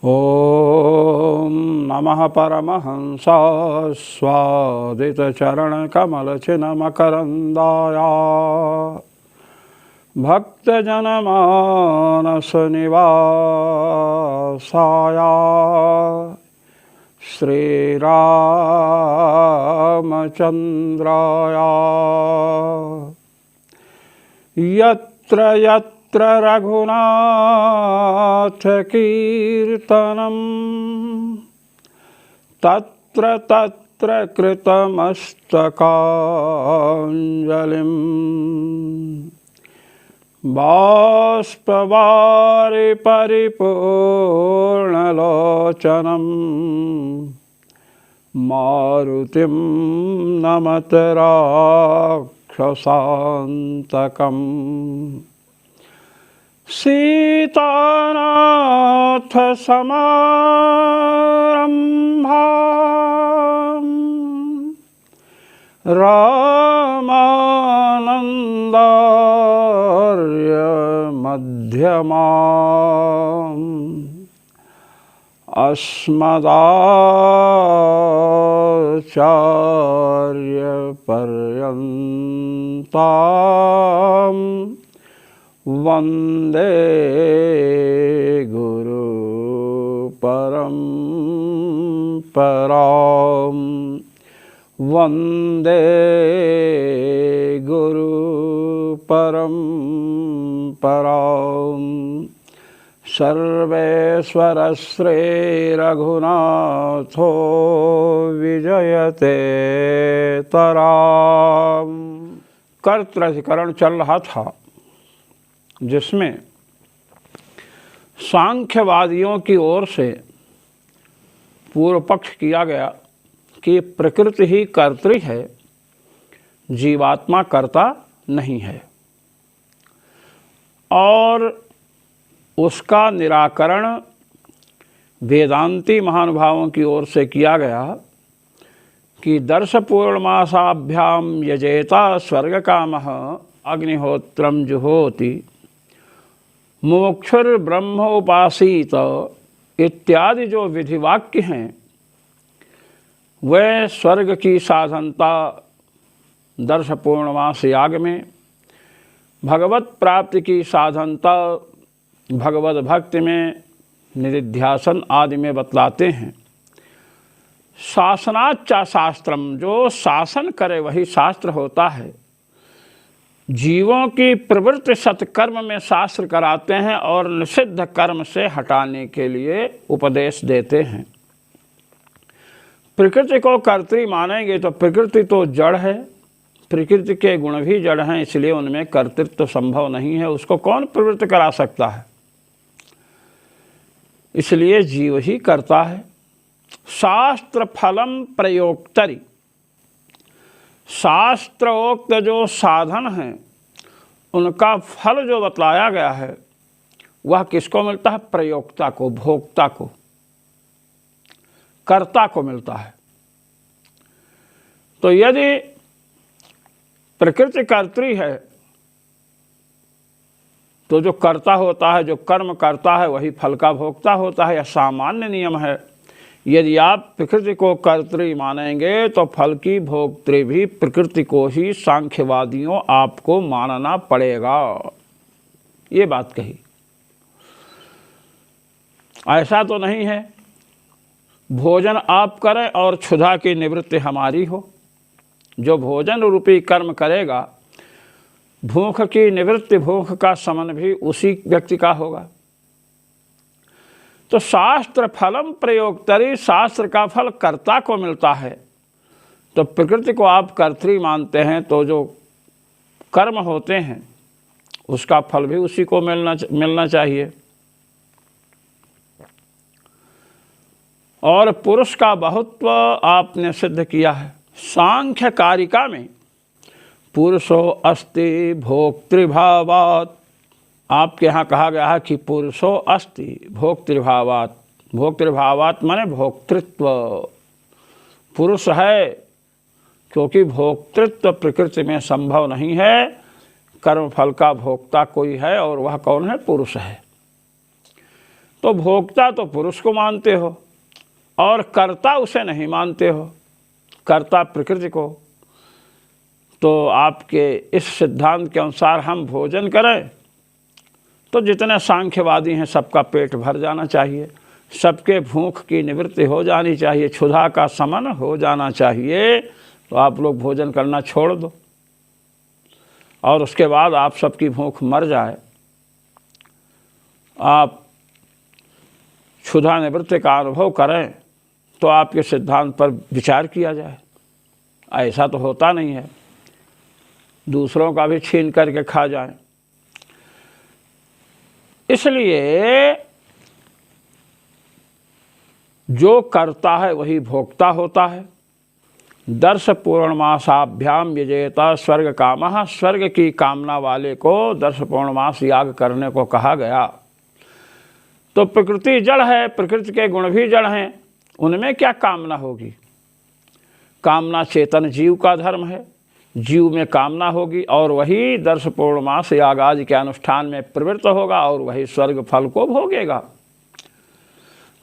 ॐ नमः परमहंसाय स्वादितचरणकमलचिन्मकरन्दाय भक्तजनमानसनिवासाय श्रीरामचन्द्राय यत्र यत्र रघुनाथकीर्तनं तत्र तत्र कृतमस्तकाञ्जलिं बाष्पवारि परिपूर्णलोचनं मारुतिं नमत राक्षसान्तकम् सीतानाथसमारम्भां रामानन्दार्यमध्यमाम् अस्मदाचार्यपर्यन्तां वन्दे गुरुपरम्परां वन्दे गुरुपरम्परां सर्वेश्वर श्रीरघुनाथो विजयते तराम। कर्तृधिकरण चल रहा था जिसमें सांख्यवादियों की ओर से पूर्व पक्ष किया गया कि प्रकृति ही कर्त्री है, जीवात्मा कर्ता नहीं है, और उसका निराकरण वेदांती महानुभावों की ओर से किया गया कि दर्श पूर्णमासाभ्याम यजेता स्वर्ग कामः अग्निहोत्रम जुहोति मोक्षुर ब्रह्मोपासीत इत्यादि जो विधिवाक्य हैं वह स्वर्ग की साधनता दर्श पूर्णमास याग में, भगवत प्राप्ति की साधनता भगवत भक्ति में, निधिध्यासन आदि में बतलाते हैं। शासनाच्चा शास्त्रम, जो शासन करे वही शास्त्र होता है। जीवों की प्रवृत्ति सत्कर्म में शास्त्र कराते हैं और निषिद्ध कर्म से हटाने के लिए उपदेश देते हैं। प्रकृति को कर्त्री मानेंगे तो प्रकृति तो जड़ है, प्रकृति के गुण भी जड़ हैं, इसलिए उनमें कर्तृत्व संभव नहीं है। उसको कौन प्रवृत्त करा सकता है? इसलिए जीव ही करता है। शास्त्र फलम प्रयोक्तरि, शास्त्रोक्त जो साधन हैं उनका फल जो बतलाया गया है वह किसको मिलता है? प्रयोक्ता को, भोक्ता को, कर्ता को मिलता है। तो यदि प्रकृति कर्त्री है तो जो कर्ता होता है, जो कर्म करता है, वही फल का भोक्ता होता है। यह सामान्य नियम है। यदि आप प्रकृति को कर्त्री मानेंगे तो फल की भोक्त्री भी प्रकृति को ही सांख्यवादियों आपको मानना पड़ेगा। ये बात कही। ऐसा तो नहीं है भोजन आप करें और क्षुधा की निवृत्ति हमारी हो। जो भोजन रूपी कर्म करेगा, भूख की निवृत्ति, भूख का शमन भी उसी व्यक्ति का होगा। तो शास्त्र फलम प्रयोक्तरि, शास्त्र का फल कर्ता को मिलता है। तो प्रकृति को आप कर्त्री मानते हैं तो जो कर्म होते हैं उसका फल भी उसी को मिलना चाहिए। और पुरुष का बहुत्व आपने सिद्ध किया है। सांख्य कारिका में पुरुषो अस्ति भोक्तृभावात्, आपके यहाँ कहा गया है कि पुरुषो अस्ति भोक्तृभावात्। भोक्तृभावात् माने भोक्तृत्व, पुरुष है क्योंकि भोक्तृत्व प्रकृति में संभव नहीं है। कर्म फल का भोक्ता कोई है और वह कौन है? पुरुष है। तो भोक्ता तो पुरुष को मानते हो और कर्ता उसे नहीं मानते हो, कर्ता प्रकृति को। तो आपके इस सिद्धांत के अनुसार हम भोजन करें तो जितने सांख्यवादी हैं सबका पेट भर जाना चाहिए, सबके भूख की निवृत्ति हो जानी चाहिए, क्षुधा का शमन हो जाना चाहिए। तो आप लोग भोजन करना छोड़ दो और उसके बाद आप सबकी भूख मर जाए, आप क्षुधा निवृत्ति का अनुभव करें तो आपके सिद्धांत पर विचार किया जाए। ऐसा तो होता नहीं है, दूसरों का भी छीन करके खा जाए। इसलिए जो करता है वही भोक्ता होता है। दर्श पूर्णमासाभ्याम यजेता स्वर्ग कामः, स्वर्ग की कामना वाले को दर्श पूर्णमास याग करने को कहा गया। तो प्रकृति जड़ है, प्रकृति के गुण भी जड़ हैं, उनमें क्या कामना होगी? कामना चेतन जीव का धर्म है, जीव में कामना होगी और वही दर्श पूर्णमास याग आदि के अनुष्ठान में प्रवृत्त होगा और वही स्वर्ग फल को भोगेगा।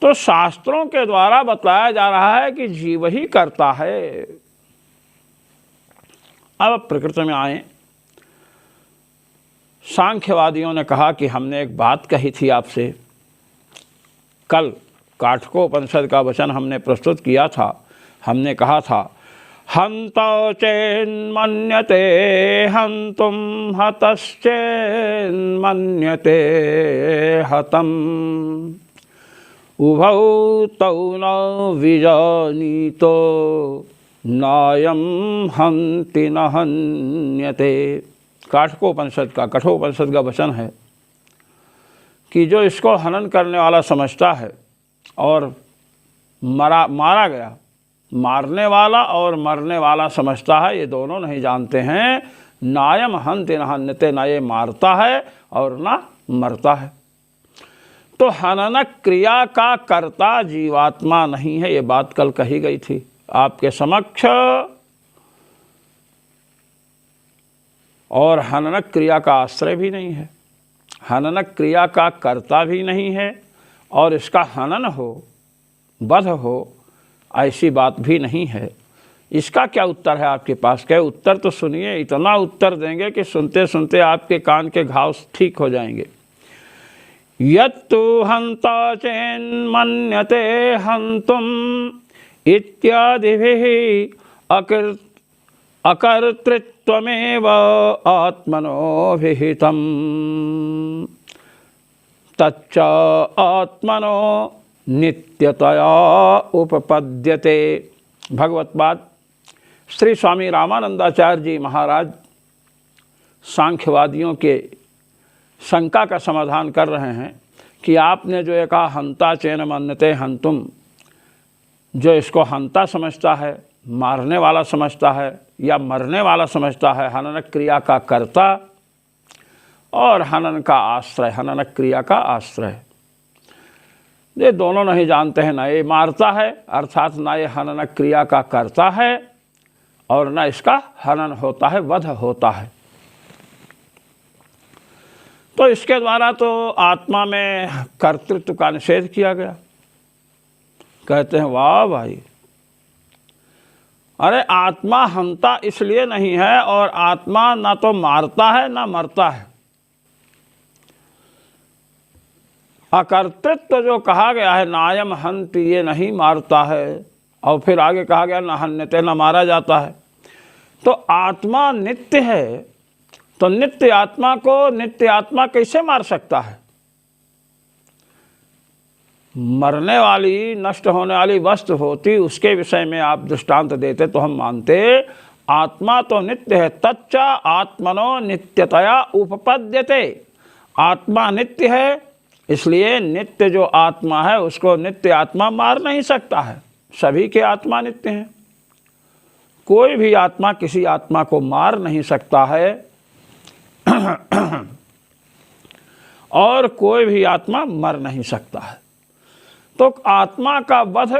तो शास्त्रों के द्वारा बताया जा रहा है कि जीव ही करता है। अब प्रकृति में आए, सांख्यवादियों ने कहा कि हमने एक बात कही थी आपसे, कल काठकोपनिषद का वचन हमने प्रस्तुत किया था। हमने कहा था हंतो चेन्मन्यते हंतुम हतश्चेन्मन्यते हतम उभौ तौ न विजानीतो नायम हंति न हन्यते। काठकोपनिषद का, कठोपनिषद का वचन है कि जो इसको हनन करने वाला समझता है और मारा गया, मारने वाला और मरने वाला समझता है, ये दोनों नहीं जानते हैं। नायम हन्ति न हन्यते, ना ये मारता है और ना मरता है। तो हनन क्रिया का कर्ता जीवात्मा नहीं है, ये बात कल कही गई थी आपके समक्ष। और हनन क्रिया का आश्रय भी नहीं है, हनन क्रिया का कर्ता भी नहीं है और इसका हनन हो, वध हो, ऐसी बात भी नहीं है। इसका क्या उत्तर है आपके पास? क्या उत्तर तो सुनिए, इतना उत्तर देंगे कि सुनते सुनते आपके कान के घाव ठीक हो जाएंगे। यत्तु हंता चेन्मन्यते हंतुम इत्यादिभिः अकर्तृत्वमेव आत्मनो विहितम् तच्च आत्मनो नित्यतया उपपद्यते। भगवत बात श्री स्वामी रामानंदाचार्य जी महाराज सांख्यवादियों के शंका का समाधान कर रहे हैं कि आपने जो ये कहा हंता चेन मन्यते हंतुम, जो इसको हंता समझता है, मारने वाला समझता है या मरने वाला समझता है, हनन क्रिया का कर्ता और हनन का आश्रय, हनन क्रिया का आश्रय, ये दोनों नहीं जानते हैं। ना ये मारता है अर्थात ना ये हनन क्रिया का करता है और ना इसका हनन होता है, वध होता है। तो इसके द्वारा तो आत्मा में कर्तृत्व का निषेध किया गया। कहते हैं वाह भाई, अरे आत्मा हंता इसलिए नहीं है और आत्मा ना तो मारता है ना मरता है। अकर्तृत्व जो कहा गया है, नायम हंत, ये नहीं मारता है, और फिर आगे कहा गया न हन्यते, न मारा जाता है। तो आत्मा नित्य है, तो नित्य आत्मा को नित्य आत्मा कैसे मार सकता है? मरने वाली, नष्ट होने वाली वस्तु होती, उसके विषय में आप दृष्टांत देते तो हम मानते। आत्मा तो नित्य है, तच्चा आत्मनो नित्यतया उपपद्यते। आत्मा नित्य है, इसलिए नित्य जो आत्मा है उसको नित्य आत्मा मार नहीं सकता है। सभी के आत्मा नित्य हैं, कोई भी आत्मा किसी आत्मा को मार नहीं सकता है और कोई भी आत्मा मर नहीं सकता है। तो आत्मा का वध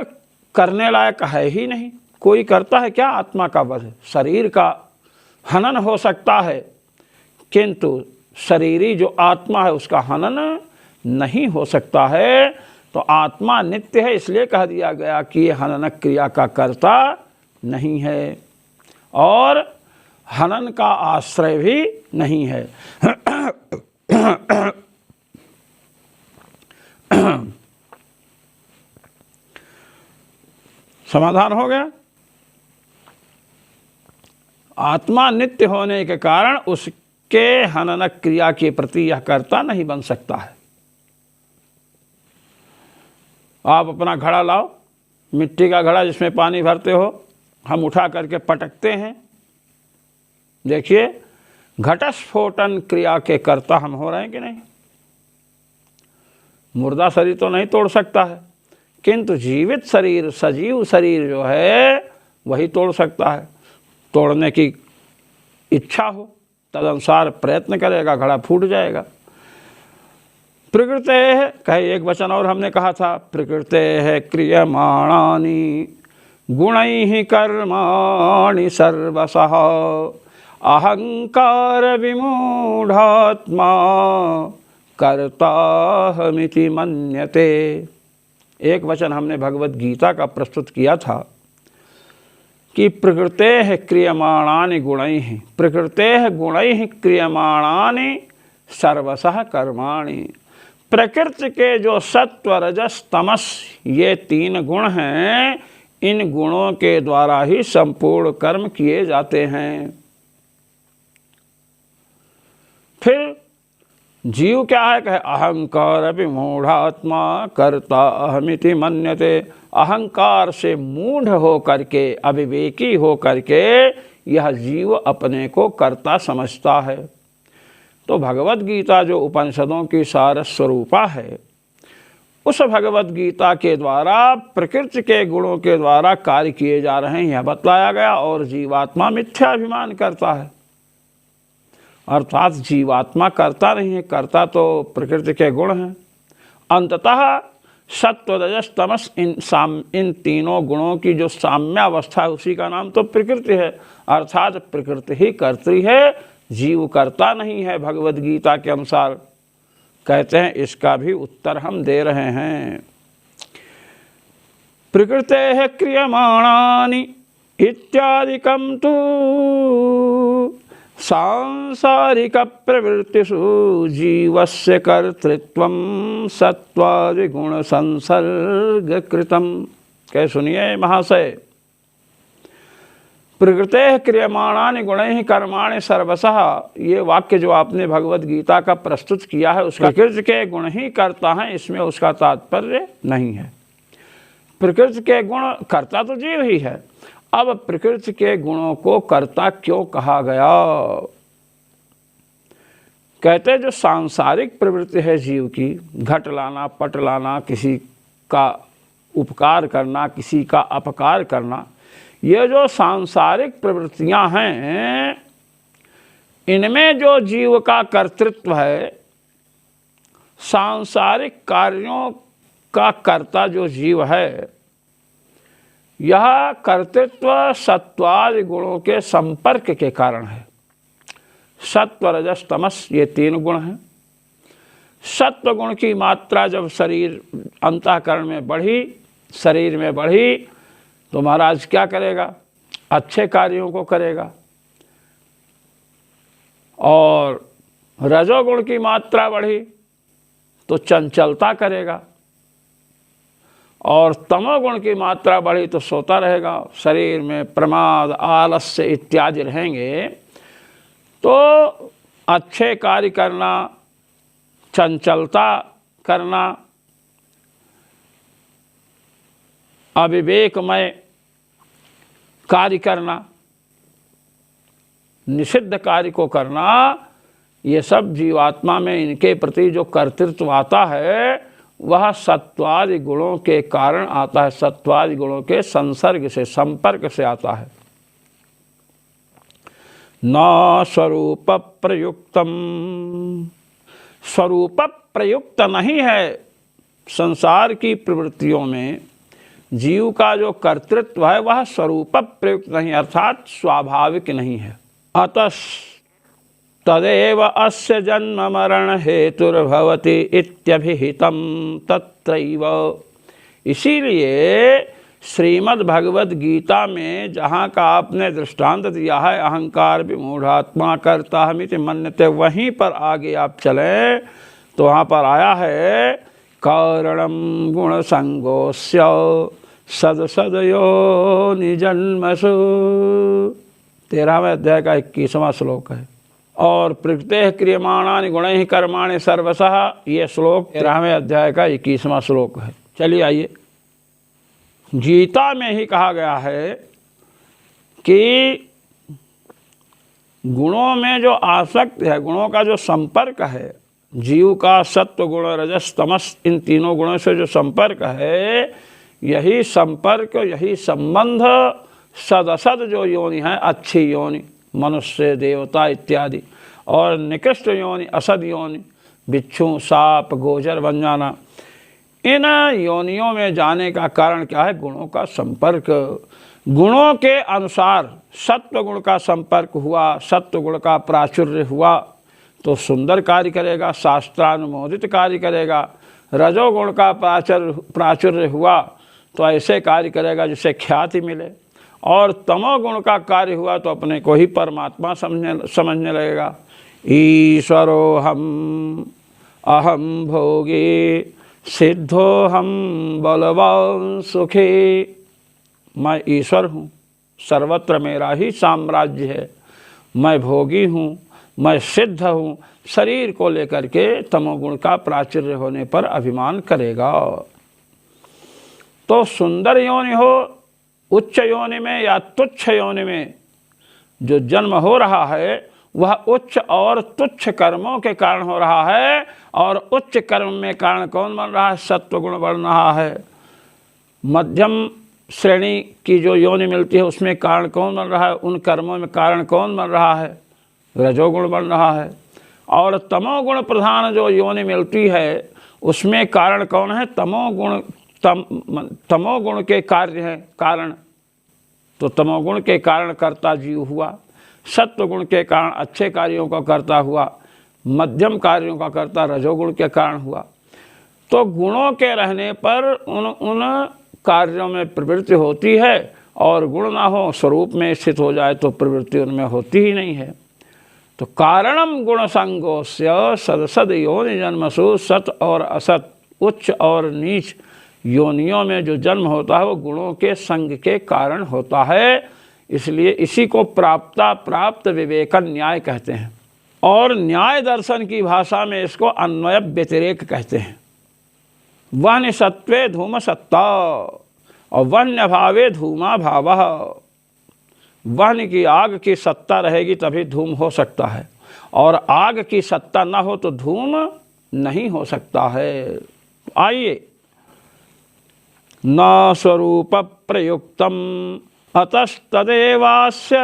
करने लायक है ही नहीं। कोई करता है क्या आत्मा का वध? शरीर का हनन हो सकता है, किंतु शरीरी जो आत्मा है उसका हनन नहीं हो सकता है। तो आत्मा नित्य है, इसलिए कह दिया गया कि ये हनन क्रिया का कर्ता नहीं है और हनन का आश्रय भी नहीं है। समाधान हो गया। आत्मा नित्य होने के कारण उसके हनन क्रिया के प्रति यह कर्ता नहीं बन सकता है। आप अपना घड़ा लाओ, मिट्टी का घड़ा जिसमें पानी भरते हो, हम उठा करके पटकते हैं, देखिए घटस्फोटन क्रिया के कर्ता हम हो रहे हैं कि नहीं। मुर्दा शरीर तो नहीं तोड़ सकता है, किंतु जीवित शरीर, सजीव शरीर जो है वही तोड़ सकता है। तोड़ने की इच्छा हो तदनुसार प्रयत्न करेगा, घड़ा फूट जाएगा। प्रकृते है, कहे एक वचन और हमने कहा था, प्रकृते है क्रियमाणानि गुणैः कर्माणि सर्वशः अहंकार विमूढ़ात्मा कर्ताहमिति मन्यते। एक वचन हमने भगवत गीता का प्रस्तुत किया था कि प्रकृतेः क्रियमाणानि गुणैः, प्रकृतेः गुणैः क्रियमाणानि सर्वशः कर्माणि। प्रकृति के जो सत्व रजस तमस ये 3 गुण हैं, इन गुणों के द्वारा ही संपूर्ण कर्म किए जाते हैं। फिर जीव क्या है, कहे अहंकार विमूढ़ात्मा कर्ता अहमिति मन्यते। अहंकार से मूढ़ हो करके, अविवेकी हो करके यह जीव अपने को कर्ता समझता है। तो भगवत गीता जो उपनिषदों की सार स्वरूपा है, उस भगवत गीता के द्वारा प्रकृति के गुणों के द्वारा कार्य किए जा रहे हैं, यह बतलाया गया। और जीवात्मा मिथ्याभिमान करता है, अर्थात जीवात्मा करता नहीं है, करता तो प्रकृति के गुण हैं। अंततः सत्व रजस तमस इन तीनों गुणों की जो साम्यावस्था है उसी का नाम तो प्रकृति है, अर्थात प्रकृति ही कर्त्री है, जीव करता नहीं है। भगवत गीता के अनुसार कहते हैं, इसका भी उत्तर हम दे रहे हैं। प्रकृतेः क्रियमाणानि इत्यादिकं तु सांसारिक प्रवृत्तिषु जीवस्य कर्तृत्वं सत्वादि गुण संसर्ग कृतम। कह सुनिए महाशय, प्रकृतेः क्रियमाणानि गुणैः कर्माणि सर्वशः, ये वाक्य जो आपने भगवत गीता का प्रस्तुत किया है, उसका प्रकृति के गुण ही करता है, इसमें उसका तात्पर्य नहीं है। प्रकृति के गुण करता तो जीव ही है। अब प्रकृति के गुणों को कर्ता क्यों कहा गया? कहते जो सांसारिक प्रवृत्ति है जीव की, घट लाना, पट लाना, किसी का उपकार करना, किसी का अपकार करना, ये जो सांसारिक प्रवृत्तियां हैं, इनमें जो जीव का कर्तृत्व है, सांसारिक कार्यों का कर्ता जो जीव है, यह कर्तृत्व सत्वादि गुणों के संपर्क के कारण है। सत्व रजस तमस ये 3 गुण हैं। सत्व गुण की मात्रा जब शरीर अंतःकरण में बढ़ी, शरीर में बढ़ी, तो महाराज क्या करेगा? अच्छे कार्यों को करेगा। और रजोगुण की मात्रा बढ़ी तो चंचलता करेगा, और तमोगुण की मात्रा बढ़ी तो सोता रहेगा। शरीर में प्रमाद, आलस्य इत्यादि रहेंगे तो अच्छे कार्य करना, चंचलता करना, अविवेकमय कार्य करना, निषिद्ध कार्य को करना, ये सब जीवात्मा में इनके प्रति जो कर्तृत्व आता है वह सत्वादि गुणों के कारण आता है, सत्वादि गुणों के संसर्ग से, संपर्क से आता है। न स्वरूप प्रयुक्तम, स्वरूप प्रयुक्त नहीं है। संसार की प्रवृत्तियों में जीव का जो कर्तृत्व है वह स्वरूप प्रयुक्त नहीं, अर्थात स्वाभाविक नहीं है। अतः तदेव अस्य जन्म मरण हेतुर्भवति इत्यभिहितं तत्रैव। इसीलिए श्रीमद् भगवद गीता में जहाँ का आपने दृष्टांत दिया है, अहंकार विमूढ़ात्मा कर्ता हमिति मन्यते, वहीं पर आगे आप चलें तो वहाँ पर आया है कारणम गुण संगोस्य सद सदयो निजन्मसु। 13वें अध्याय का 21वां श्लोक है। और प्रकृते क्रियमाणानि गुणैः कर्माणि सर्वशः, ये श्लोक 13वें अध्याय का 21वां श्लोक है। चलिए आइए, गीता में ही कहा गया है कि गुणों में जो आसक्त है, गुणों का जो संपर्क है, जीव का सत्व गुण रजस तमस इन तीनों गुणों से जो संपर्क है, यही संपर्क, यही संबंध सदसद जो योनि है, अच्छी योनि मनुष्य देवता इत्यादि, और निकृष्ट योनि असद योनि बिच्छू साप गोजर बन जाना, इन योनियों में जाने का कारण क्या है? गुणों का संपर्क। गुणों के अनुसार सत्व गुण का संपर्क हुआ, सत्व गुण का प्राचुर्य हुआ तो सुंदर कार्य करेगा, शास्त्रानुमोदित कार्य करेगा। रजोगुण का प्राचुर्य हुआ तो ऐसे कार्य करेगा जिससे ख्याति मिले, और तमोगुण का कार्य हुआ तो अपने को ही परमात्मा समझने लगेगा। ईश्वरो हम अहम भोगी सिद्धो हम बलवान सुखी। मैं ईश्वर हूँ, सर्वत्र मेरा ही साम्राज्य है, मैं भोगी हूँ, मैं सिद्ध हूँ। शरीर को लेकर के तमोगुण का प्राचुर्य होने पर अभिमान करेगा। तो सुंदर योनि हो, उच्च योनि में या तुच्छ योनि में जो जन्म हो रहा है वह उच्च और तुच्छ कर्मों के कारण हो रहा है। और उच्च कर्म में कारण कौन बन रहा है? सत्वगुण बन रहा है। मध्यम श्रेणी की जो योनि मिलती है उसमें कारण कौन बन रहा है? उन कर्मों में कारण कौन बन रहा है? रजोगुण बन रहा है। और तमोगुण प्रधान जो योनि मिलती है उसमें कारण कौन है? तमोगुण। तमोगुण के कार्य हैं कारण, तो तमोगुण के कारण कर्ता जीव हुआ। सत्वगुण के कारण अच्छे कार्यों का कर्ता हुआ, मध्यम कार्यों का कर्ता रजोगुण के कारण हुआ। तो गुणों के रहने पर उन कार्यों में प्रवृत्ति होती है, और गुण ना हो, स्वरूप में स्थित हो जाए तो प्रवृत्ति उनमें होती ही नहीं है। तो कारणम गुण संगोस्य सदसद योनि जन्मसु। सत और असत, उच्च और नीच योनियों में जो जन्म होता है वो गुणों के संग के कारण होता है। इसलिए इसी को प्राप्त विवेकन न्याय कहते हैं, और न्याय दर्शन की भाषा में इसको अन्वय व्यतिरेक कहते हैं। वह्नि सत्वे धूम सत्ता और वह्नि भावे धूमा भाव। वह्नि की आग की सत्ता रहेगी तभी धूम हो सकता है, और आग की सत्ता न हो तो धूम नहीं हो सकता है। आइए, न स्वरूप प्रयुक्तम अतस्तदेवास्य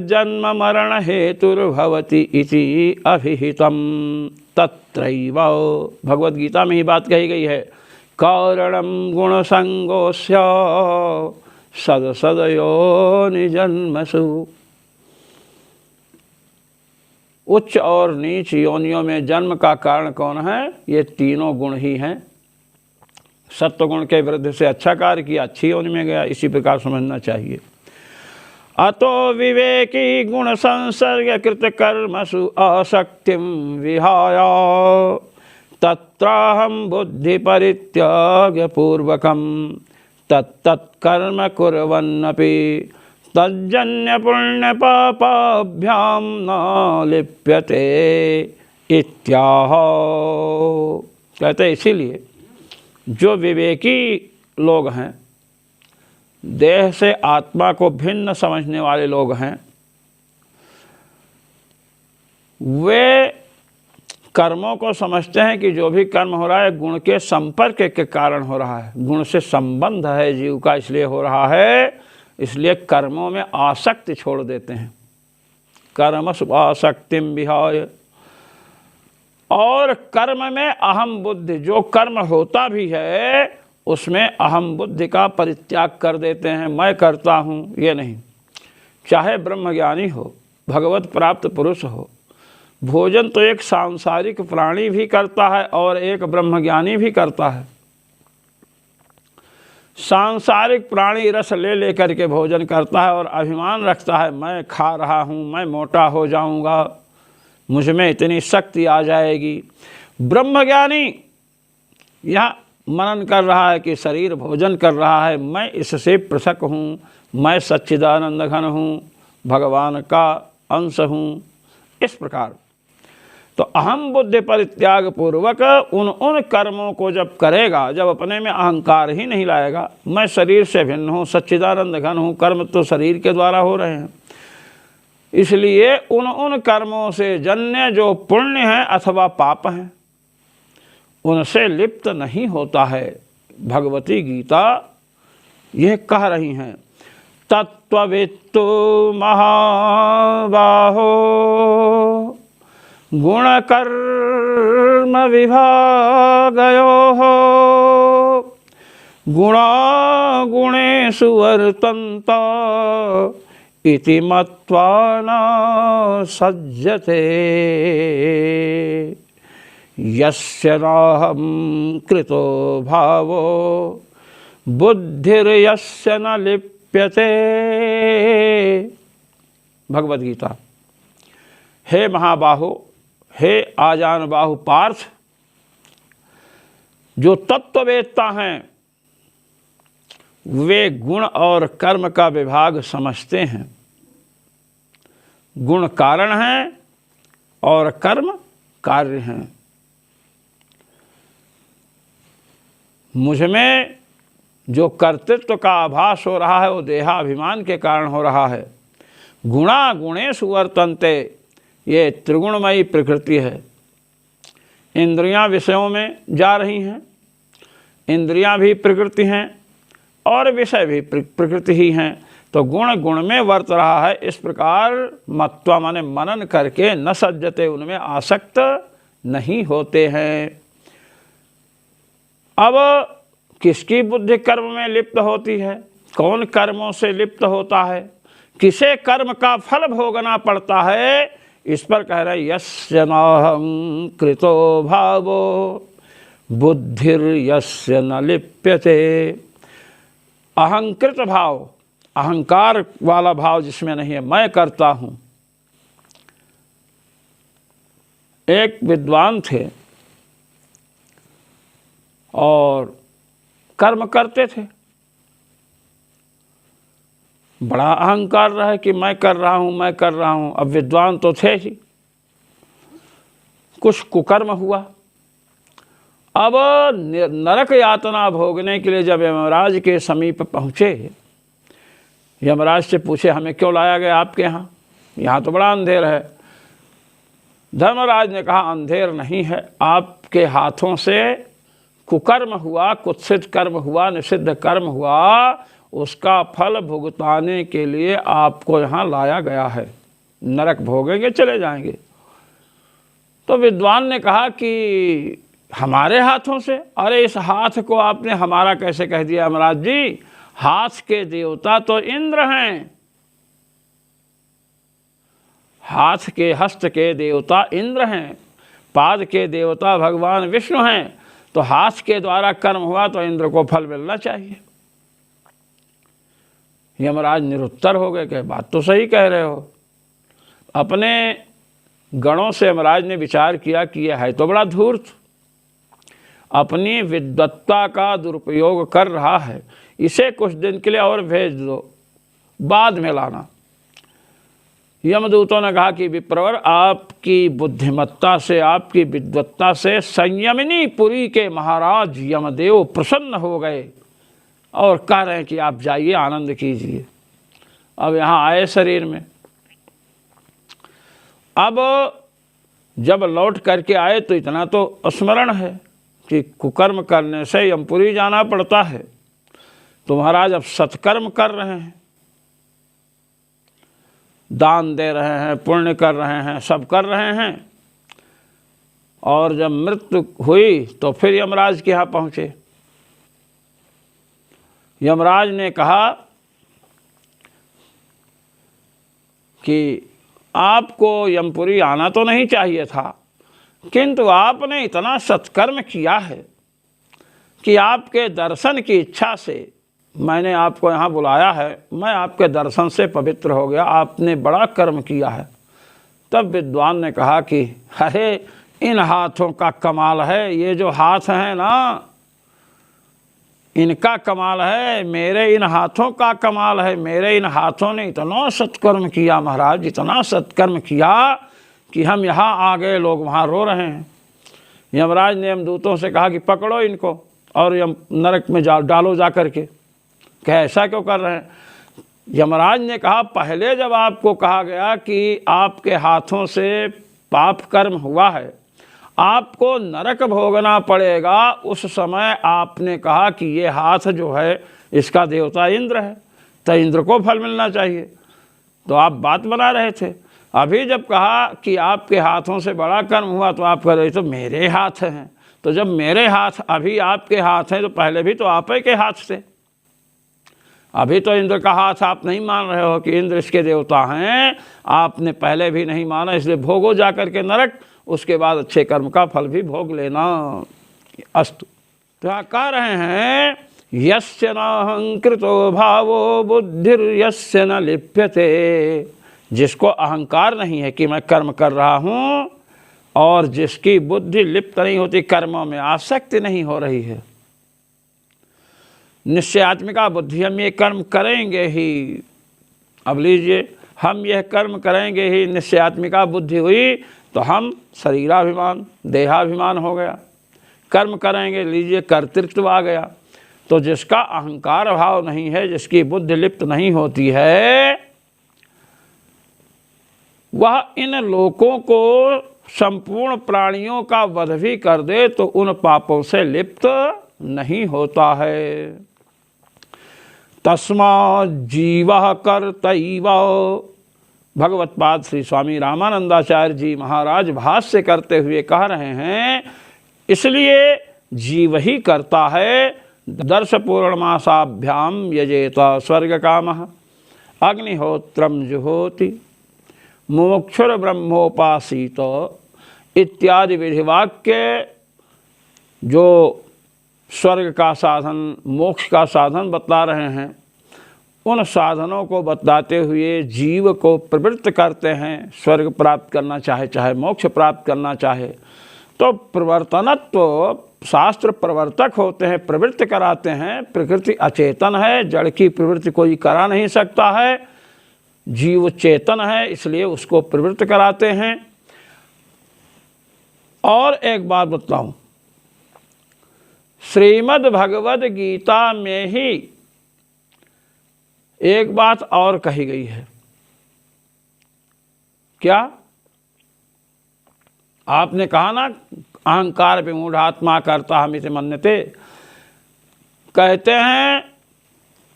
जन्म मरण हेतुर्भवति इति अभिहितं तत्रैव। भगवद गीता में ही बात कही गई है। कारणम गुण संगोस्य सदसदयो निजन्मसु। उच्च और नीच योनियों में जन्म का कारण कौन है? ये तीनों गुण ही हैं। सत्वगुण के विरुद्ध से अच्छा कार्य किया, अच्छी योनि में गया, इसी प्रकार समझना चाहिए। अतो विवेकी गुण संसर्ग कृत कर्मसु आसक्तिम विहाय तत्राहम बुद्धि परित्याग पूर्वकम तत्तत्कर्म कुर्वन्नपि तज्जन्य पुण्य पापाभ्याम न लिप्यते इत्याह। कहते इसीलिए जो विवेकी लोग हैं, देह से आत्मा को भिन्न समझने वाले लोग हैं, वे कर्मों को समझते हैं कि जो भी कर्म हो रहा है गुण के संपर्क के कारण हो रहा है, गुण से संबंध है जीव का इसलिए हो रहा है। इसलिए कर्मों में आसक्ति छोड़ देते हैं। कर्मसु आसक्तिम विहाय। और कर्म में अहम बुद्धि, जो कर्म होता भी है उसमें अहम बुद्धि का परित्याग कर देते हैं। मैं करता हूँ ये नहीं। चाहे ब्रह्मज्ञानी हो, भगवत प्राप्त पुरुष हो, भोजन तो एक सांसारिक प्राणी भी करता है और एक ब्रह्मज्ञानी भी करता है। सांसारिक प्राणी रस ले लेकर के भोजन करता है और अभिमान रखता है, मैं खा रहा हूँ, मैं मोटा हो जाऊँगा, मुझ में इतनी शक्ति आ जाएगी। ब्रह्मज्ञानी यह मनन कर रहा है कि शरीर भोजन कर रहा है, मैं इससे पृथक हूँ, मैं सच्चिदानंद घन हूँ, भगवान का अंश हूँ। इस प्रकार तो अहम बुद्धि परित्याग पूर्वक उन कर्मों को जब करेगा, जब अपने में अहंकार ही नहीं लाएगा, मैं शरीर से भिन्न हूँ, सच्चिदानंद घन हूँ, कर्म तो शरीर के द्वारा हो रहे हैं, इसलिए उन कर्मों से जन्य जो पुण्य है अथवा पाप हैं उनसे लिप्त नहीं होता है। भगवती गीता यह कह रही हैं, तत्त्ववित्तु महाबाहो गुणकर्म विभागयोः गुणा गुणेषु वर्तन्त इति मत्वा न सज्जते यस्य नाहं कृतो भावो बुद्धिर्यस्य न लिप्यते। भगवद गीता। हे महाबाहो, हे आजान बाहु पार्थ, जो तत्ववेत्ता हैं वे गुण और कर्म का विभाग समझते हैं। गुण कारण हैं और कर्म कार्य हैं। मुझ में जो कर्तृत्व का आभास हो रहा है वो देहाभिमान के कारण हो रहा है। गुणा गुणेषु वर्तन्ते, ये त्रिगुणमयी प्रकृति है। इंद्रियां विषयों में जा रही हैं, इंद्रियां भी प्रकृति हैं और विषय भी प्रकृति ही हैं, तो गुण गुण में वर्त रहा है। इस प्रकार मत्वा माने मनन करके न सज्जते, उनमें आसक्त नहीं होते हैं। अब किसकी बुद्धि कर्म में लिप्त होती है, कौन कर्मों से लिप्त होता है, किसे कर्म का फल भोगना पड़ता है, इस पर कह रहे यस्य नाहं कृतो भावो बुद्धिर्यस्य न लिप्यते। अहंकृत भाव, अहंकार वाला भाव जिसमें नहीं है, मैं करता हूँ। एक विद्वान थे और कर्म करते थे, बड़ा अहंकार रहा कि मैं कर रहा हूँ, मैं कर रहा हूँ। अब विद्वान तो थे ही, कुछ कुकर्म हुआ। अब नरक यातना भोगने के लिए जब यमराज के समीप पहुँचे, यमराज से पूछे हमें क्यों लाया गया आपके यहाँ, यहाँ तो बड़ा अंधेर है। धर्मराज ने कहा अंधेर नहीं है, आपके हाथों से कुकर्म हुआ, कुत्सित कर्म हुआ, निषिद्ध कर्म हुआ, उसका फल भुगताने के लिए आपको यहाँ लाया गया है। नरक भोगेंगे चले जाएंगे। तो विद्वान ने कहा कि हमारे हाथों से, अरे इस हाथ को आपने हमारा कैसे कह दिया यमराज जी, हाथ के देवता तो इंद्र हैं, हाथ के हस्त के देवता इंद्र हैं, पाद के देवता भगवान विष्णु हैं, तो हाथ के द्वारा कर्म हुआ तो इंद्र को फल मिलना चाहिए। यमराज निरुत्तर हो गए कि बात तो सही कह रहे हो। अपने गणों से यमराज ने विचार किया कि यह है तो बड़ा धूर्त, अपनी विद्वत्ता का दुरुपयोग कर रहा है, इसे कुछ दिन के लिए और भेज दो, बाद में लाना। यमदूतों ने कहा कि विप्रवर, आपकी बुद्धिमत्ता से, आपकी विद्वत्ता से संयमिनी पुरी के महाराज यमदेव प्रसन्न हो गए और कह रहे हैं कि आप जाइए, आनंद कीजिए। अब यहाँ आए शरीर में। अब जब लौट करके आए तो इतना तो स्मरण है कि कुकर्म करने से यमपुरी जाना पड़ता है, तो महाराज अब सत्कर्म कर रहे हैं, दान दे रहे हैं, पुण्य कर रहे हैं, सब कर रहे हैं। और जब मृत्यु हुई तो फिर यमराज के यहाँ पहुँचे। यमराज ने कहा कि आपको यमपुरी आना तो नहीं चाहिए था, किंतु आपने इतना सत्कर्म किया है कि आपके दर्शन की इच्छा से मैंने आपको यहाँ बुलाया है। मैं आपके दर्शन से पवित्र हो गया, आपने बड़ा कर्म किया है। तब विद्वान ने कहा कि अरे इन हाथों का कमाल है, ये जो हाथ हैं ना इनका कमाल है, मेरे इन हाथों का कमाल है। मेरे इन हाथों ने इतना सत्कर्म किया महाराज, इतना सत्कर्म किया कि हम यहाँ आ गए, लोग वहाँ रो रहे हैं। यमराज ने यमदूतों से कहा कि पकड़ो इनको और यम नरक में डालो जा करके। कहे ऐसा क्यों कर रहे हैं? यमराज ने कहा पहले जब आपको कहा गया कि आपके हाथों से पाप कर्म हुआ है, आपको नरक भोगना पड़ेगा, उस समय आपने कहा कि ये हाथ जो है इसका देवता इंद्र है, तो इंद्र को फल मिलना चाहिए, तो आप बात बना रहे थे। अभी जब कहा कि आपके हाथों से बड़ा कर्म हुआ तो आप कह रहे तो मेरे हाथ हैं, तो जब मेरे हाथ अभी आपके हाथ हैं तो पहले भी तो आप ही के हाथ थे। अभी तो इंद्र का हाथ आप नहीं मान रहे हो कि इंद्र इसके देवता हैं, आपने पहले भी नहीं माना, इसलिए भोगो जा कर के नरक, उसके बाद अच्छे कर्म का फल भी भोग लेना। अस्तु। तो यहाँ कह रहे हैं यस्य न अहंकृतो भावो बुद्धिर्यस्य न लिप्यते, जिसको अहंकार नहीं है कि मैं कर्म कर रहा हूँ और जिसकी बुद्धि लिप्त नहीं होती, कर्मों में आसक्ति नहीं हो रही है। निश्चयात्मिका बुद्धि, हम ये कर्म करेंगे ही, अब लीजिए हम यह कर्म करेंगे ही, निश्चयात्मिका बुद्धि हुई तो हम शरीराभिमान देहाभिमान हो गया, कर्म करेंगे, लीजिए कर्तृत्व आ गया। तो जिसका अहंकार भाव नहीं है, जिसकी बुद्धि लिप्त नहीं होती है, वह इन लोकों को संपूर्ण प्राणियों का वध भी कर दे तो उन पापों से लिप्त नहीं होता है। तस्मात् जीवः कर्तैव, भगवत पाद श्री स्वामी रामानंदाचार्य जी महाराज भाष्य करते हुए कह रहे हैं, इसलिए जीव ही करता है। दर्श पूर्णमासाभ्याम यजेत स्वर्ग कामः अग्निहोत्रम जुहोति मुमुक्षुर ब्रह्मोपासीत इत्यादि विधिवाक्य जो स्वर्ग का साधन, मोक्ष का साधन बतला रहे हैं, उन साधनों को बतलाते हुए जीव को प्रवृत्त करते हैं, स्वर्ग प्राप्त करना चाहे, चाहे मोक्ष प्राप्त करना चाहे। तो प्रवर्तनत्व, शास्त्र प्रवर्तक होते हैं, प्रवृत्त कराते हैं। प्रकृति अचेतन है, जड़ की प्रवृत्ति कोई करा नहीं सकता है, जीव चेतन है, इसलिए उसको प्रवृत्त कराते हैं। और एक बात बतलाऊं, श्रीमद् भगवद गीता में ही एक बात और कही गई है। क्या? आपने कहा ना अहंकार विमूढ़ात्मा कर्ता हमिति मन्यते, कहते हैं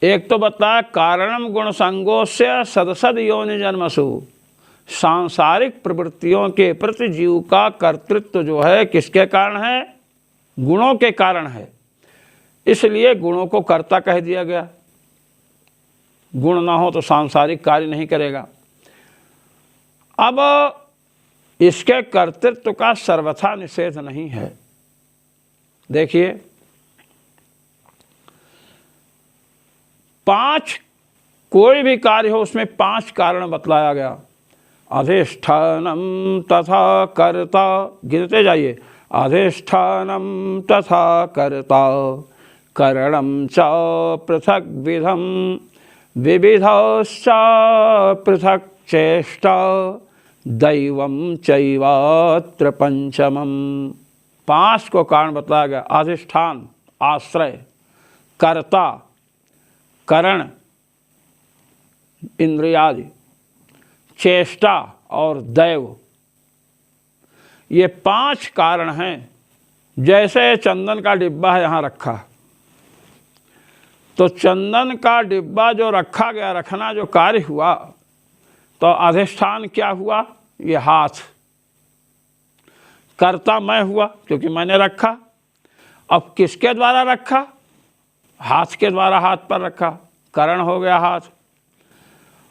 एक तो बताया कारणम गुण संगोस्य सदसद योनि जन्मसु, सांसारिक प्रवृत्तियों के प्रति जीव का कर्तृत्व जो है किसके कारण है? गुणों के कारण है, इसलिए गुणों को कर्ता कह दिया गया। गुण ना हो तो सांसारिक कार्य नहीं करेगा। अब इसके कर्तृत्व का सर्वथा निषेध नहीं है। देखिए 5 कोई भी कार्य हो उसमें 5 कारण बतलाया गया। अधिष्ठानम तथा कर्ता, गिनते जाइए, अधिष्ठानम तथा कर्ता करणम च पृथक विधम विविधश्च पृथक चेष्टा दैवम चैवात्र पंचमम। 5 को कारण बताया गया। अधिष्ठान आश्रय, कर्ता करण इंद्रियादि, चेष्टा और दैव, ये 5 कारण हैं। जैसे चंदन का डिब्बा है यहाँ रखा, तो चंदन का डिब्बा जो रखा गया, रखना जो कार्य हुआ, तो अधिष्ठान क्या हुआ? ये हाथ। कर्ता मैं हुआ क्योंकि मैंने रखा। अब किसके द्वारा रखा? हाथ के द्वारा हाथ पर रखा, करण हो गया हाथ।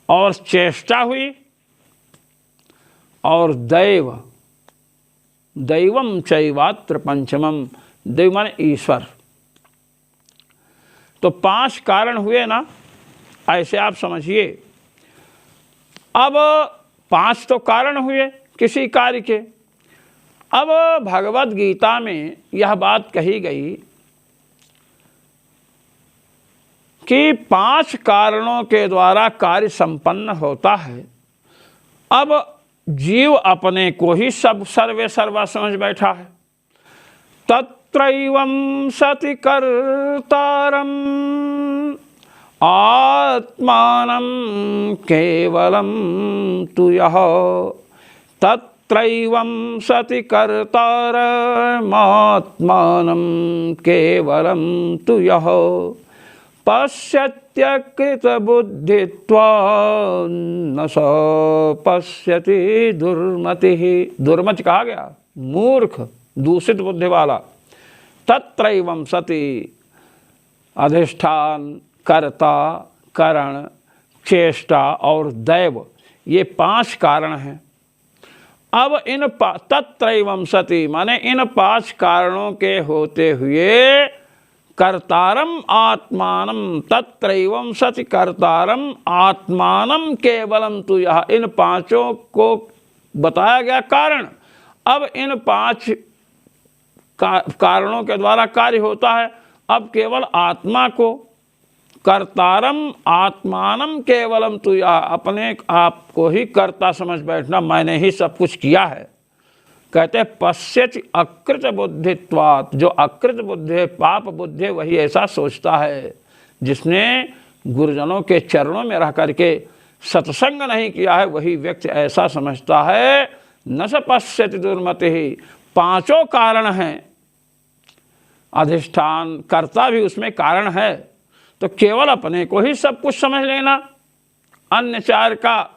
और चेष्टा हुई, और दैव, दैवम चैवात्र पंचमम, दैव माने ईश्वर। तो 5 कारण हुए ना, ऐसे आप समझिए। अब 5 तो कारण हुए किसी कार्य के। अब भगवत गीता में यह बात कही गई कि 5 कारणों के द्वारा कार्य संपन्न होता है। अब जीव अपने को ही सब सर्वे सर्वा समझ बैठा है। तत्रैवं सति कर्तारम् आत्मानं केवलं तु यः, तत्रैवं सति कर्तारमात्मानं केवलं तु यः पश्यत्यकृतबुद्धित्वान् न स पश्यति दुर्मतिः। दुर्मति कहा गया, मूर्ख, दूषित बुद्धि वाला। तत्रैवं सति, अधिष्ठान, कर्ता, करण, चेष्टा और दैव, ये 5 कारण हैं। अब इन तत्रैवं सति माने इन 5 कारणों के होते हुए कर्तारम आत्मानम, तत्रैवं सति कर्तारम आत्मानम केवलम तु यः, इन 5 को बताया गया कारण। अब इन 5 कारणों के द्वारा कार्य होता है। अब केवल आत्मा को, कर्तारम आत्मानम केवलम तु यः, अपने आप को ही कर्ता समझ बैठना, मैंने ही सब कुछ किया है। कहते हैं पश्यति अकृत बुद्धित्वात्, जो अकृत बुद्धि है, पाप बुद्धि है, वही ऐसा सोचता है। जिसने गुरुजनों के चरणों में रह करके सत्संग नहीं किया है, वही व्यक्ति ऐसा समझता है। न स पश्यति दुर्मतिः, 5 कारण हैं। अधिष्ठान, कर्ता भी उसमें कारण है। तो केवल अपने को ही सब कुछ समझ लेना, अन्य 4 का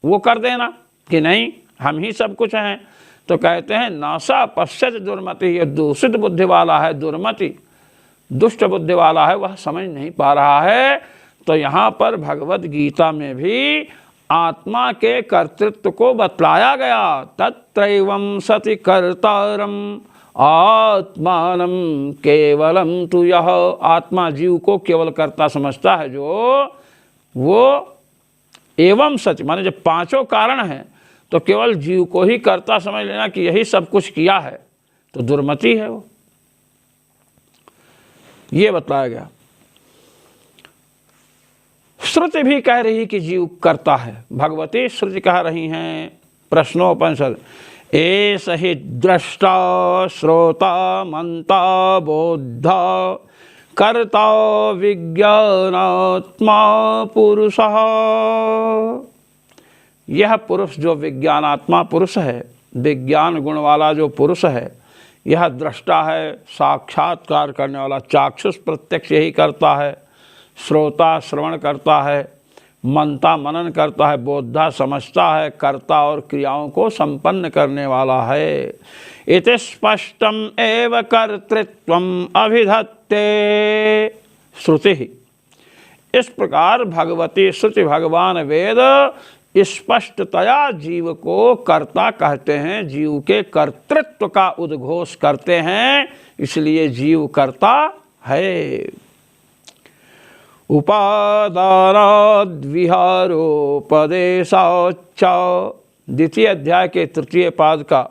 वो कर देना कि नहीं हम ही सब कुछ हैं। तो कहते हैं नासा पश्यत दुर्मति, ये दूषित बुद्धि वाला है, दुर्मति, दुष्ट बुद्धि वाला है, वह समझ नहीं पा रहा है। तो यहाँ पर भगवत गीता में भी आत्मा के कर्तृत्व को बतलाया गया। तत्रैवं सति कर्तारम आत्मानं केवलम तु यः, आत्मा जीव को केवल कर्ता समझता है। जो वो एवं सच माने जब 5 कारण हैं तो केवल जीव को ही कर्ता समझ लेना कि यही सब कुछ किया है, तो दुर्मति है वो। ये बताया गया। श्रुति भी कह रही कि जीव करता है। भगवती श्रुति कह रही हैं प्रश्नोपनिषद, एष हि द्रष्टा श्रोता मंता बोद्धा कर्ता विज्ञानात्मा पुरुषः। यह पुरुष जो विज्ञानात्मा पुरुष है, विज्ञान गुण वाला जो पुरुष है, यह दृष्टा है, साक्षात्कार करने वाला, चाक्षुष प्रत्यक्ष यही करता है, श्रोता श्रवण करता है, मनता मनन करता है, बोद्धा समझता है, कर्ता और क्रियाओं को संपन्न करने वाला है। इति स्पष्टम एव कर्तृत्वम अभिधत्ते श्रुति। इस प्रकार भगवती श्रुति, भगवान वेद स्पष्टतया जीव को कर्ता कहते हैं, जीव के कर्तृत्व का उद्घोष करते हैं, इसलिए जीव कर्ता है। उपादानाद् विहारोपदेशाच्च, द्वितीय अध्याय के 3 पाद का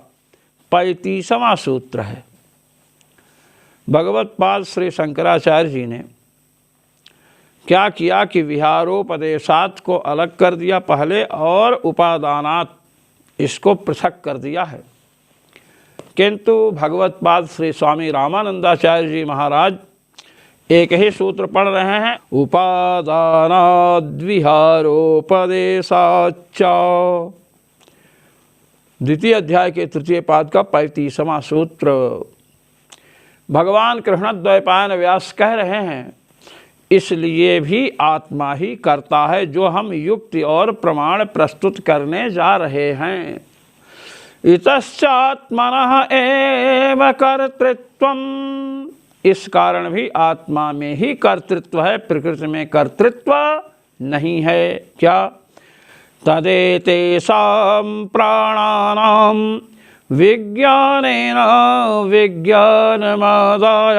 35वां सूत्र है। भगवत पाद श्री शंकराचार्य जी ने क्या किया कि विहारोपदेशात को अलग कर दिया पहले, और उपादानात इसको पृथक कर दिया है। किंतु भगवत पाद श्री स्वामी रामानंदाचार्य जी महाराज एक ही सूत्र पढ़ रहे हैं, उपादानाद् विहारोपदेशाच्च, द्वितीय अध्याय के 3 पाद का 35वां सूत्र। भगवान कृष्णद्वैपायन व्यास कह रहे हैं इसलिए भी आत्मा ही करता है, जो हम युक्ति और प्रमाण प्रस्तुत करने जा रहे हैं। इतश्चात्मनः एव कर्तृत्वम्, इस कारण भी आत्मा में ही कर्तृत्व है, प्रकृति में कर्तृत्व नहीं है। क्या? तदेतेषां प्राणानां विज्ञानेन विज्ञानमादाय।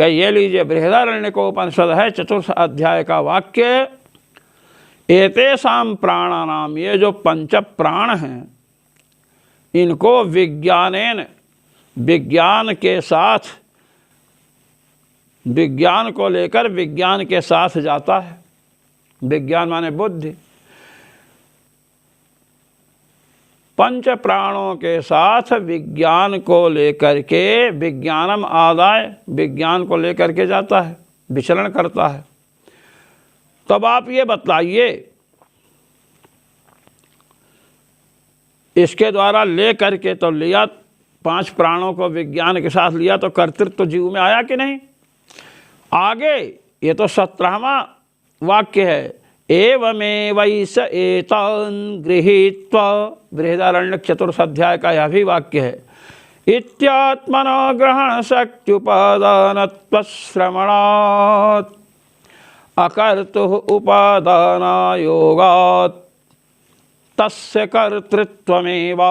ये लीजिए बृहदारण्यकोपनिषद है, चतुर्थ अध्याय का वाक्य। एतेषां प्राणानाम, ये जो पंच प्राण हैं, इनको विज्ञानेन, विज्ञान के साथ, विज्ञान को लेकर विज्ञान के साथ जाता है। विज्ञान माने बुद्धि। पंच प्राणों के साथ विज्ञान को लेकर के, विज्ञानम आदाय, विज्ञान को लेकर के जाता है, विचरण करता है। तब आप ये बतलाइए, इसके द्वारा ले करके तो लिया, पांच प्राणों को विज्ञान के साथ लिया, तो कर्तृत्व तो जीव में आया कि नहीं? आगे ये तो 17वां वाक्य है। एवमेवैष एतान् गृहीत्वा, बृहदारण्यक चतुर्थ अध्याय का यह भी वाक्य है। इत्यात्मनो ग्रहण शक्त्युपादानत्व श्रवणात् अकर्तुः उपादानयोगात् तस्य कर्तृत्वमेव।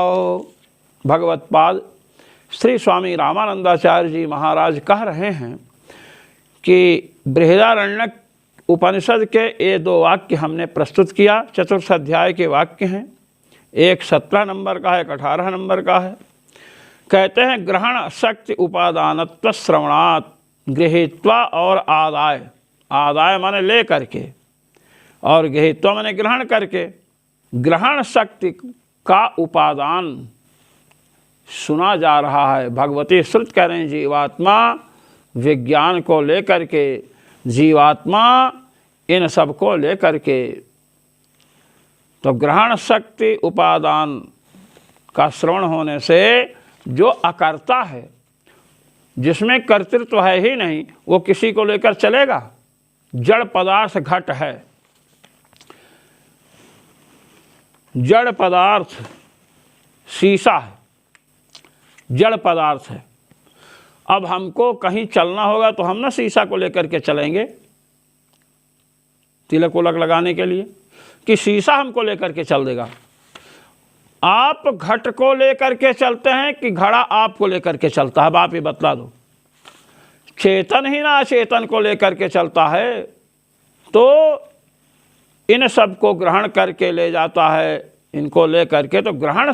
भगवत्पाद श्री स्वामी रामानंदाचार्य जी महाराज कह रहे हैं कि बृहदारण्यक उपनिषद के ये दो वाक्य हमने प्रस्तुत किया, चतुर्थ अध्याय के वाक्य हैं। एक 17 नंबर का है, एक 18 नंबर का है। कहते हैं ग्रहण शक्ति उपादानत्व श्रवणात्, गृहीत्वा और आदाय, आदाय माने ले करके, और गृहीत्वा माने ग्रहण करके। ग्रहण शक्ति का उपादान सुना जा रहा है। भगवती श्रुति कह रहे हैं जीवात्मा विज्ञान को लेकर के, जीवात्मा इन सब को लेकर के। तो ग्रहण शक्ति उपादान का श्रवण होने से जो अकर्ता है, जिसमें कर्तृत्व है ही नहीं, वो किसी को लेकर चलेगा? जड़ पदार्थ घट है, जड़ पदार्थ शीशा है, जड़ पदार्थ है। अब हमको कहीं चलना होगा तो हम ना शीशा को लेकर के चलेंगे तिलक उलक लगाने के लिए, कि शीशा हमको लेकर के चल देगा? आप घट को लेकर के चलते हैं कि घड़ा आपको लेकर के चलता है? अब आप ये बतला दो। चेतन ही ना चेतन को लेकर के चलता है, तो इन सब को ग्रहण करके ले जाता है, इनको लेकर के। तो ग्रहण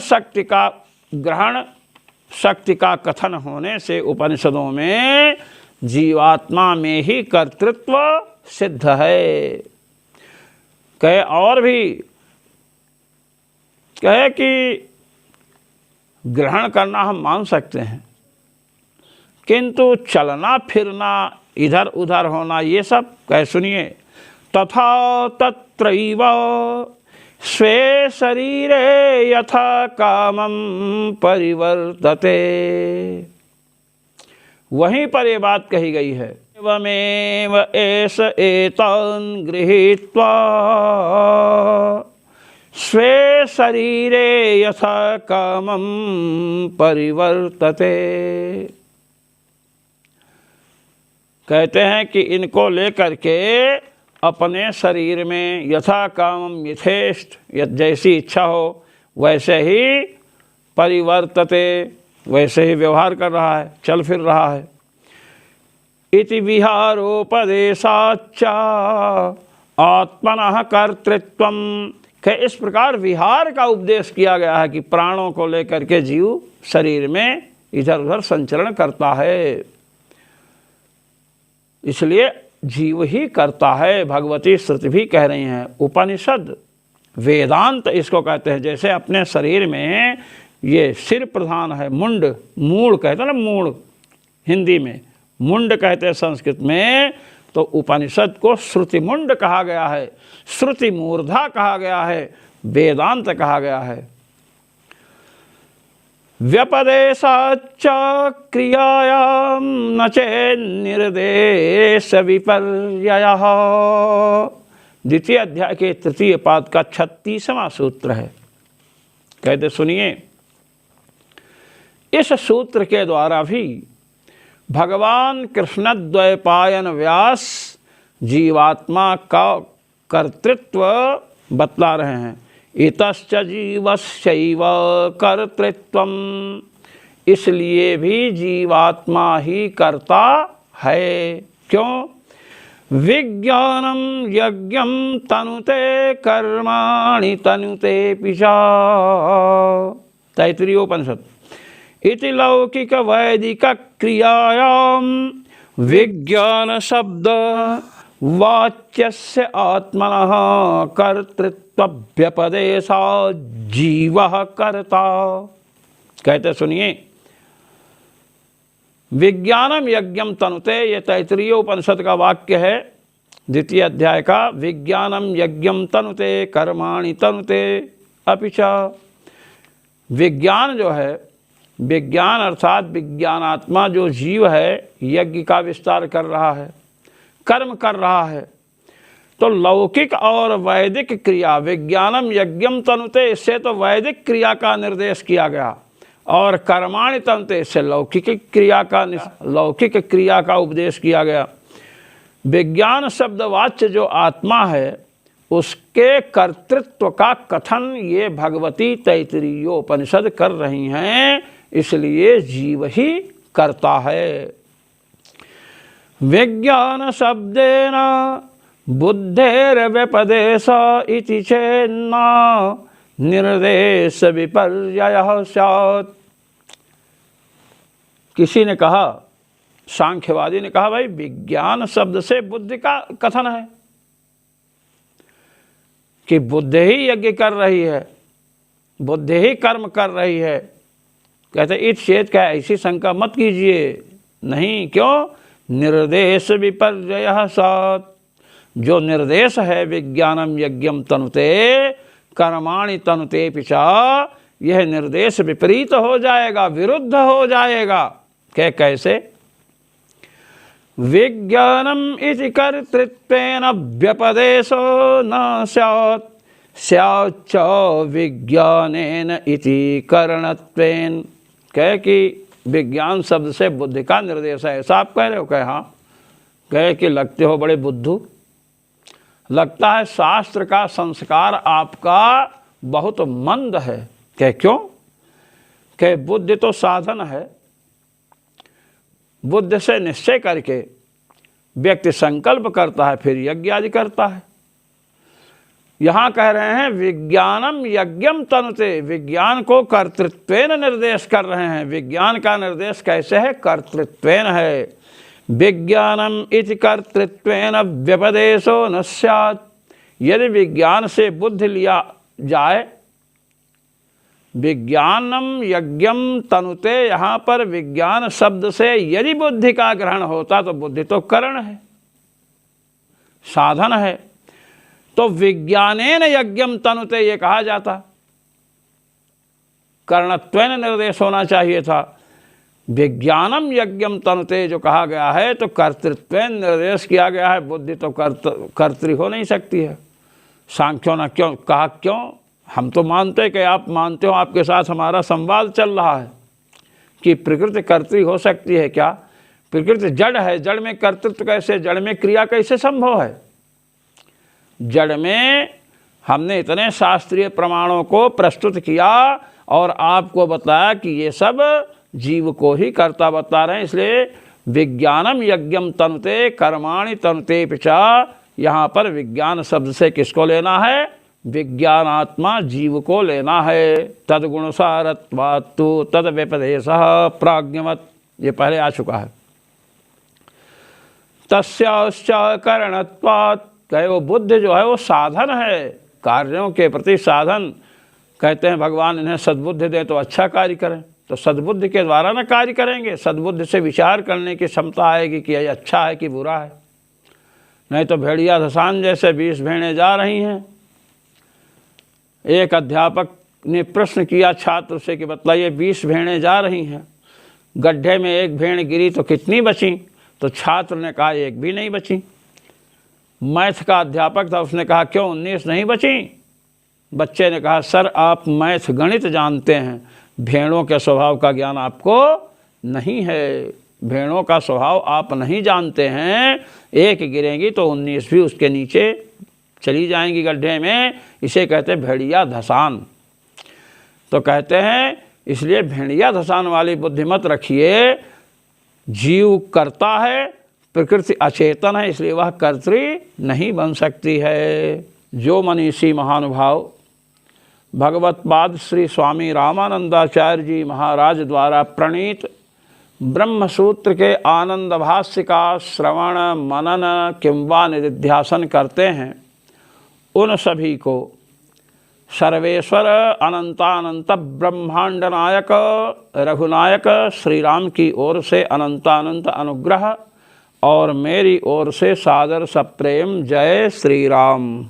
शक्ति का कथन होने से उपनिषदों में जीवात्मा में ही कर्तृत्व सिद्ध है। कहे और भी कहे कि ग्रहण करना हम मान सकते हैं, किंतु चलना फिरना, इधर उधर होना, ये सब कहे सुनिए। तथा तत्रैव स्वे शरीरे यथा कामं परिवर्तते, वहीं पर ये बात कही गई है। एवमेव एष एतान् गृहीत्वा स्वे शरीरे यथा कामं परिवर्तते। कहते हैं कि इनको लेकर के अपने शरीर में यथा कामम यथेष्ट, जैसी इच्छा हो वैसे ही परिवर्तते, वैसे ही व्यवहार कर रहा है, चल फिर रहा है। इति विहारोपदेशाच्च आत्मनः कर्तृत्वम, के इस प्रकार विहार का उपदेश किया गया है कि प्राणों को लेकर के जीव शरीर में इधर उधर संचरण करता है, इसलिए जीव ही करता है। भगवती श्रुति भी कह रही हैं, उपनिषद वेदांत इसको कहते हैं। जैसे अपने शरीर में ये सिर प्रधान है, मुंड, मूड़ कहते हैं ना, मूड़ हिंदी में, मुंड कहते हैं संस्कृत में। तो उपनिषद को श्रुति मुंड कहा गया है, श्रुति मूर्धा कहा गया है, वेदांत कहा गया है। व्यपदेशाच्च क्रियायां न चेन्निर्देश विपर्ययः, द्वितीय अध्याय के तृतीय पाद का 36वां सूत्र है। कहते सुनिए, इस सूत्र के द्वारा भी भगवान कृष्णद्वैपायन व्यास जीवात्मा का कर्तृत्व बतला रहे हैं। इतश्च जीवस्यैव कर्तृत्वम्, इसलिए भी जीवात्मा ही करता है। क्यों? विज्ञानम यज्ञम तनुते कर्माणि तनुते पिशा, तैत्तिरीयोपनिषद। इति लौकिक वैदिक क्रियायाम विज्ञान शब्द वाच्यस्य आत्मनः कर्तृत्व व्यपदेशा जीवः कर्ता। कहते सुनिए, विज्ञानम यज्ञम तनुते, ये तैत्तिरीय उपनिषद का वाक्य है, द्वितीय अध्याय का। विज्ञानम यज्ञम तनुते कर्माणि तनुते अपिचा। विज्ञान जो है, विज्ञान अर्थात विज्ञानात्मा जो जीव है, यज्ञ का विस्तार कर रहा है, कर्म कर रहा है। तो लौकिक और वैदिक क्रिया, विज्ञानम यज्ञम तनुते, इससे तो वैदिक क्रिया का निर्देश किया गया, और कर्माणि तनुते, इससे लौकिक क्रिया का उपदेश किया गया। विज्ञान शब्दवाच्य जो आत्मा है, उसके कर्तृत्व का कथन ये भगवती तैत्तिरीयोपनिषद कर रही हैं, इसलिए जीव ही करता है। विज्ञान शब्देन बुद्धेर्व्यपदेश इति चेन्ना निर्देश विपर्ययः स्यात्। किसी ने कहा, सांख्यवादी ने कहा, भाई विज्ञान शब्द से बुद्धि का कथन है कि बुद्धि ही यज्ञ कर रही है, बुद्धि ही कर्म कर रही है। कहते इत चेत, क्या ऐसी शंका मत कीजिए। नहीं, क्यों? निर्देश विपर्ययः स्यात्, जो निर्देश है विज्ञानम यज्ञम तनुते कर्माणि तनुते पिचा, यह निर्देश विपरीत हो जाएगा, विरुद्ध हो जाएगा। कैसे? विज्ञानम इति कर्तृत्वेन व्यपदेशो न स्यात्, स्याच्च विज्ञानेन इति करणत्वेन। कहे कि विज्ञान शब्द से बुद्धि का निर्देश है, ऐसा आप कह रहे हो? कहे हाँ। कहे कि लगते हो बड़े बुद्धू, लगता है शास्त्र का संस्कार आपका बहुत मंद है। कहे क्यों? कहे बुद्धि तो साधन है, बुद्धि से निश्चय करके व्यक्ति संकल्प करता है, फिर यज्ञ आदि करता है। यहाँ कह रहे हैं विज्ञानम यज्ञम तनुते, विज्ञान को कर्तृत्वेन निर्देश कर रहे हैं। विज्ञान का निर्देश कैसे है? कर्तृत्वेन है। विज्ञानम इति कर्तृत्वेन व्यपदेशो न स्यात्, यदि विज्ञान से बुद्धि लिया जाए, विज्ञानम यज्ञम तनुते, यहाँ पर विज्ञान शब्द से यदि बुद्धि का ग्रहण होता तो बुद्धि तो करण है, साधन है। तो विज्ञानेन यज्ञम तनुते ये कहा जाता, कर्णत्वेन निर्देश होना चाहिए था। विज्ञानम यज्ञम तनुते जो कहा गया है तो कर्तृत्वेन निर्देश किया गया है, बुद्धि तो कर्तृ हो नहीं सकती है। सांख्यों ने क्यों कहा? क्यों? हम तो मानते कि आप मानते हो, आपके साथ हमारा संवाद चल रहा है कि प्रकृति कर्तृ हो सकती है क्या? प्रकृति जड़ है, जड़ में कर्तृत्व कैसे, जड़ में क्रिया कैसे संभव है? जड़ में हमने इतने शास्त्रीय प्रमाणों को प्रस्तुत किया और आपको बताया कि ये सब जीव को ही करता बता रहे हैं। इसलिए विज्ञानम यज्ञम तनुते कर्माणि तनुते पिचा, यहाँ पर विज्ञान शब्द से किसको लेना है? विज्ञानात्मा जीव को लेना है। तद्गुणसारत्वात्तु तद व्यपदेशः प्राज्ञवत्, ये पहले आ चुका है। तस्याश्च करणत्वात्, कहे वो बुद्धि जो है वो साधन है, कार्यों के प्रति साधन। कहते हैं भगवान इन्हें सद्बुद्धि दे तो अच्छा कार्य करें, तो सद्बुद्धि के द्वारा ना कार्य करेंगे। सद्बुद्धि से विचार करने की क्षमता आएगी कि ये अच्छा है कि बुरा है। नहीं तो भेड़िया धसान जैसे 20 भेड़ें जा रही हैं। एक अध्यापक ने प्रश्न किया छात्र से कि बतलाइए 20 भेड़ें जा रही हैं, गड्ढे में एक भेड़ गिरी तो कितनी बची? तो छात्र ने कहा एक भी नहीं बची। मैथ का अध्यापक था, उसने कहा क्यों 19 नहीं बची? बच्चे ने कहा सर आप मैथ गणित जानते हैं, भेड़ों के स्वभाव का ज्ञान आपको नहीं है, भेड़ों का स्वभाव आप नहीं जानते हैं। एक गिरेंगी तो 19 भी उसके नीचे चली जाएंगी गड्ढे में, इसे कहते भेड़िया धसान। तो कहते हैं इसलिए भेड़िया धसान वाली बुद्धि मत रखिए। जीव करता है, प्रकृति अचेतन है, इसलिए वह कर्त्री नहीं बन सकती है। जो मनीषी महानुभाव भगवत पाद श्री स्वामी रामानंदाचार्य जी महाराज द्वारा प्रणीत ब्रह्म सूत्र के आनंद भाष्य का श्रवण मनन किंवा निधिध्यासन करते हैं, उन सभी को सर्वेश्वर अनंतानंत ब्रह्मांड नायक रघुनायक श्री राम की ओर से अनंतानंत अनुग्रह और मेरी ओर से सादर सप्रेम। जय श्री राम।